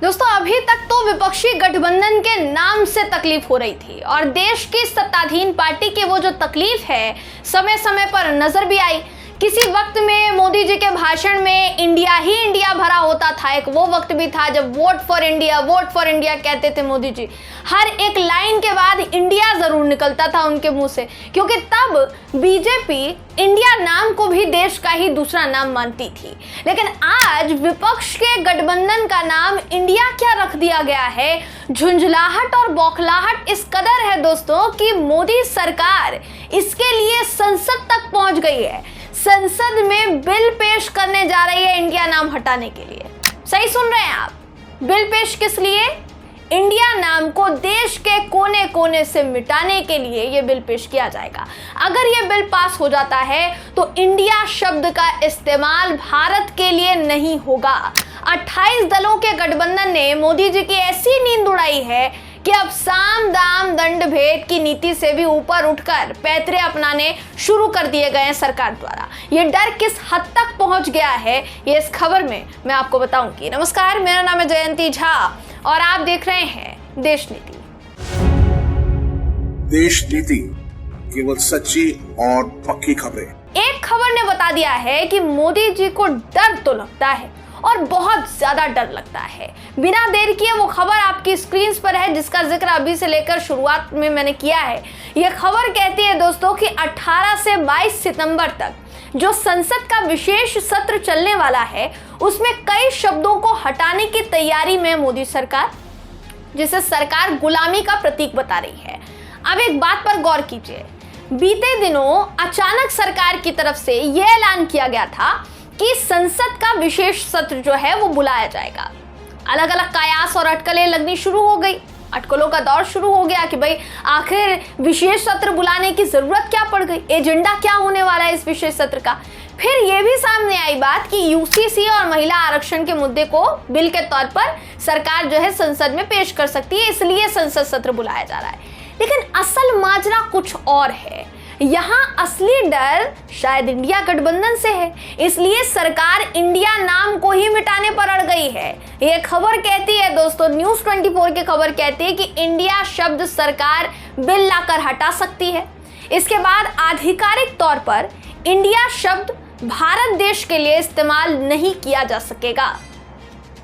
दोस्तों अभी तक तो विपक्षी गठबंधन के नाम से तकलीफ हो रही थी और देश की सत्ताधीन पार्टी की वो जो तकलीफ है समय समय पर नजर भी आई। किसी वक्त में मोदी जी के भाषण में इंडिया ही इंडिया भरा होता था। एक वो वक्त भी था जब वोट फॉर इंडिया कहते थे मोदी जी। हर एक लाइन के बाद इंडिया जरूर निकलता था उनके मुंह से, क्योंकि तब बीजेपी इंडिया नाम को भी देश का ही दूसरा नाम मानती थी। लेकिन आज विपक्ष के गठबंधन का नाम इंडिया क्या रख दिया गया है। झुंझलाहट और बौखलाहट इस कदर है दोस्तों कि मोदी सरकार इसके लिए संसद तक पहुंच गई है। संसद में बिल पेश करने जा रही है इंडिया नाम हटाने के लिए। सही सुन रहे हैं आप, बिल पेश किस लिए? इंडिया नाम को देश के कोने कोने से मिटाने के लिए यह बिल पेश किया जाएगा। अगर यह बिल पास हो जाता है तो इंडिया शब्द का इस्तेमाल भारत के लिए नहीं होगा। 28 दलों के गठबंधन ने मोदी जी की ऐसी नींद उड़ाई है कि अब साम दाम दंड भेद की नीति से भी ऊपर उठकर पैतरे अपनाने शुरू कर दिए गए हैं सरकार द्वारा। ये डर किस हद तक पहुंच गया है ये इस खबर में मैं आपको बताऊंगी। नमस्कार, मेरा नाम है जयंती झा और आप देख रहे हैं देश नीति। देश नीति, केवल सच्ची और पक्की खबरें। एक खबर ने बता दिया है कि मोदी जी को डर तो लगता है और बहुत ज्यादा डर लगता है। बिना देर किए वो खबर आपकी स्क्रीन पर है जिसका जिक्र अभी से लेकर शुरुआत में मैंने किया है। यह खबर कहती है दोस्तों कि 18 से 22 सितंबर तक जो संसद का विशेष सत्र चलने वाला है उसमें कई शब्दों को हटाने की तैयारी में मोदी सरकार, जिसे सरकार गुलामी का प्रतीक बता रही है। अब एक बात पर गौर कीजिए, बीते दिनों अचानक सरकार की तरफ से यह ऐलान किया गया था कि संसद का विशेष सत्र जो है वो बुलाया जाएगा। अलग अलग कयास और अटकलें लगनी शुरू हो गई। अटकलों का दौर शुरू हो गया कि भाई आखिर विशेष सत्र बुलाने की जरूरत क्या पड़ गई, एजेंडा क्या होने वाला है इस विशेष सत्र का। फिर यह भी सामने आई बात कि यूसीसी और महिला आरक्षण के मुद्दे को बिल के तौर पर सरकार जो है संसद में पेश कर सकती है, इसलिए संसद सत्र बुलाया जा रहा है। लेकिन असल माजरा कुछ और है। यहाँ असली डर शायद इंडिया गठबंधन से है, इसलिए सरकार इंडिया नाम को ही मिटाने पर अड़ गई है। ये खबर कहती है दोस्तों, न्यूज़ 24 की खबर कहती है कि इंडिया शब्द सरकार बिल लाकर हटा सकती है। इसके बाद आधिकारिक तौर पर इंडिया शब्द भारत देश के लिए इस्तेमाल नहीं किया जा सकेगा।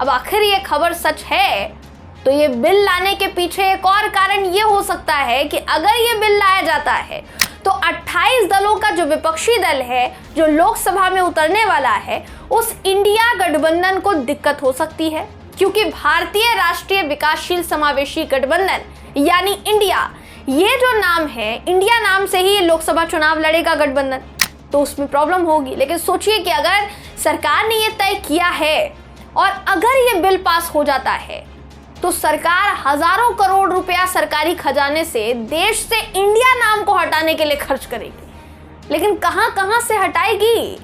अब आखिर ये खबर सच है तो ये बिल लाने के पीछे एक और कारण ये हो सकता है कि अगर ये बिल लाया जाता है तो 28 दलों का जो विपक्षी दल है जो लोकसभा में उतरने वाला है उस इंडिया गठबंधन को दिक्कत हो सकती है, क्योंकि भारतीय राष्ट्रीय विकासशील समावेशी गठबंधन यानी इंडिया, ये जो नाम है, इंडिया नाम से ही ये लोकसभा चुनाव लड़ेगा गठबंधन, तो उसमें प्रॉब्लम होगी। लेकिन सोचिए कि अगर सरकार ने ये तय किया है और अगर ये बिल पास हो जाता है तो सरकार हजारों करोड़ रुपया सरकारी खजाने से देश से इंडिया नाम को हटाने के लिए खर्च करेगी। लेकिन कहां से हटाएगी,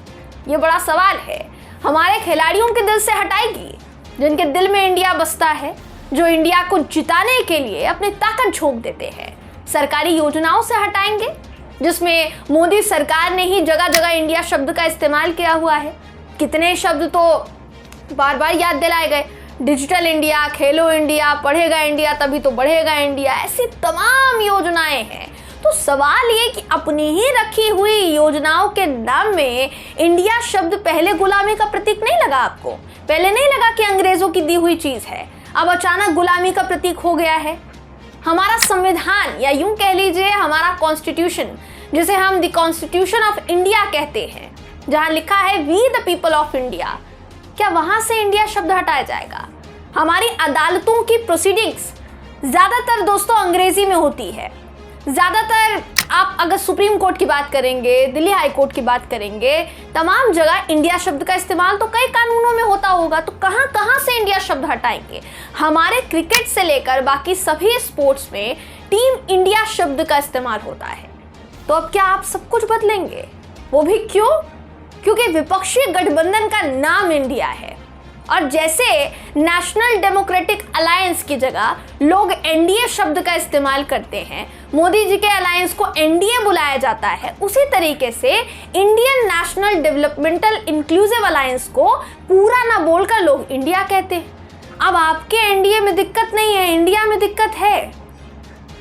ये बड़ा सवाल है। हमारे खिलाड़ियों के दिल से हटाएगी, जिनके दिल में इंडिया बसता है, जो इंडिया को जिताने के लिए अपनी ताकत झोंक देते हैं। सरकारी योजनाओं से हटाएंगे जिसमें मोदी सरकार ने ही जगह जगह इंडिया शब्द का इस्तेमाल किया हुआ है। कितने शब्द तो बार बार याद दिलाए गए, डिजिटल इंडिया, खेलो इंडिया, पढ़ेगा इंडिया तभी तो बढ़ेगा इंडिया, ऐसी तमाम योजनाएं हैं। तो सवाल ये कि अपनी ही रखी हुई योजनाओं के नाम में इंडिया शब्द पहले गुलामी का प्रतीक नहीं लगा आपको? पहले नहीं लगा कि अंग्रेजों की दी हुई चीज है, अब अचानक गुलामी का प्रतीक हो गया है? हमारा संविधान, या यूं कह लीजिए हमारा कॉन्स्टिट्यूशन, जिसे हम द कॉन्स्टिट्यूशन ऑफ इंडिया कहते हैं, जहां लिखा है we the people of India, क्या वहां से इंडिया शब्द हटाया जाएगा? हमारी अदालतों की प्रोसीडिंग्स ज्यादातर दोस्तों अंग्रेजी में होती है। ज्यादातर आप अगर सुप्रीम कोर्ट की बात करेंगे, दिल्ली हाई कोर्ट की बात करेंगे, तमाम जगह इंडिया शब्द का इस्तेमाल तो कई कानूनों में होता होगा। तो कहां से इंडिया शब्द हटाएंगे? हमारे क्रिकेट से लेकर बाकी सभी स्पोर्ट्स में टीम इंडिया शब्द का इस्तेमाल होता है। तो अब क्या आप सब कुछ बदलेंगे? वो भी क्यों? क्योंकि विपक्षी गठबंधन का नाम इंडिया है और जैसे नेशनल डेमोक्रेटिक अलायंस की जगह लोग एनडीए शब्द का इस्तेमाल करते हैं, मोदी जी के अलायंस को एनडीए बुलाया जाता है, उसी तरीके से Indian national developmental inclusive alliance को पूरा ना बोलकर लोग इंडिया कहते हैं। अब आपके एनडीए में दिक्कत नहीं है, इंडिया में दिक्कत है।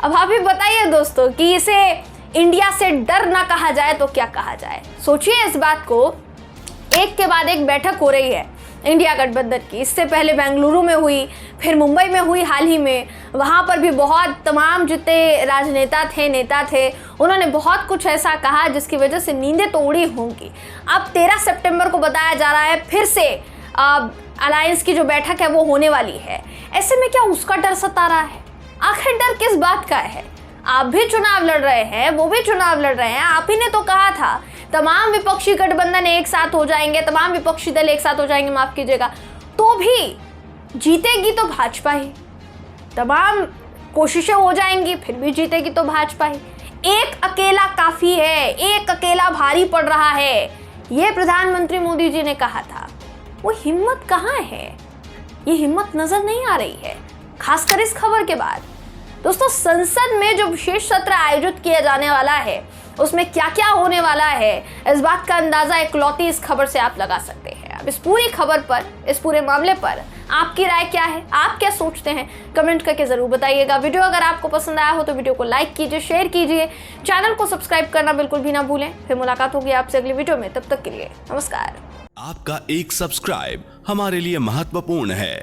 अब आप ही बताइए दोस्तों कि इसे इंडिया से डर ना कहा जाए तो क्या कहा जाए। सोचिए इस बात को, एक के बाद एक बैठक हो रही है इंडिया गठबंधन की। इससे पहले बेंगलुरु में हुई, फिर मुंबई में हुई हाल ही में। वहाँ पर भी बहुत तमाम जितने राजनेता थे, नेता थे, उन्होंने बहुत कुछ ऐसा कहा जिसकी वजह से नींदें तो उड़ी होंगी। अब 13 सितंबर को बताया जा रहा है फिर से अलायंस की जो बैठक है वो होने वाली है। ऐसे में क्या उसका डर सता रहा है? आखिर डर किस बात का है? आप भी चुनाव लड़ रहे हैं, वो भी चुनाव लड़ रहे हैं। आप ही ने तो कहा था तमाम विपक्षी गठबंधन एक साथ हो जाएंगे, तमाम विपक्षी दल एक साथ हो जाएंगे, माफ कीजिएगा, तो भी जीतेगी तो भाजपा ही। तमाम कोशिशें हो जाएंगी फिर भी जीतेगी तो भाजपा ही। एक अकेला काफी है, एक अकेला भारी पड़ रहा है, ये प्रधानमंत्री मोदी जी ने कहा था। वो हिम्मत कहाँ है? ये हिम्मत नजर नहीं आ रही है, खासकर इस खबर के बाद। दोस्तों, संसद में जो विशेष सत्र आयोजित किया जाने वाला है उसमें क्या क्या होने वाला है, इस बात का अंदाजा इकलौती इस खबर से आप लगा सकते हैं। अब इस पूरी खबर पर, इस पूरे मामले पर आपकी राय क्या है, आप क्या सोचते हैं, कमेंट करके जरूर बताइएगा। वीडियो अगर आपको पसंद आया हो तो वीडियो को लाइक कीजिए, शेयर कीजिए, चैनल को सब्सक्राइब करना बिल्कुल भी ना भूलें। फिर मुलाकात होगी आपसे अगली वीडियो में, तब तक के लिए नमस्कार। आपका एक सब्सक्राइब हमारे लिए महत्वपूर्ण है।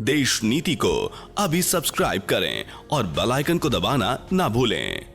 देश नीति को अभी सब्सक्राइब करें और बेल आइकन को दबाना ना भूलें।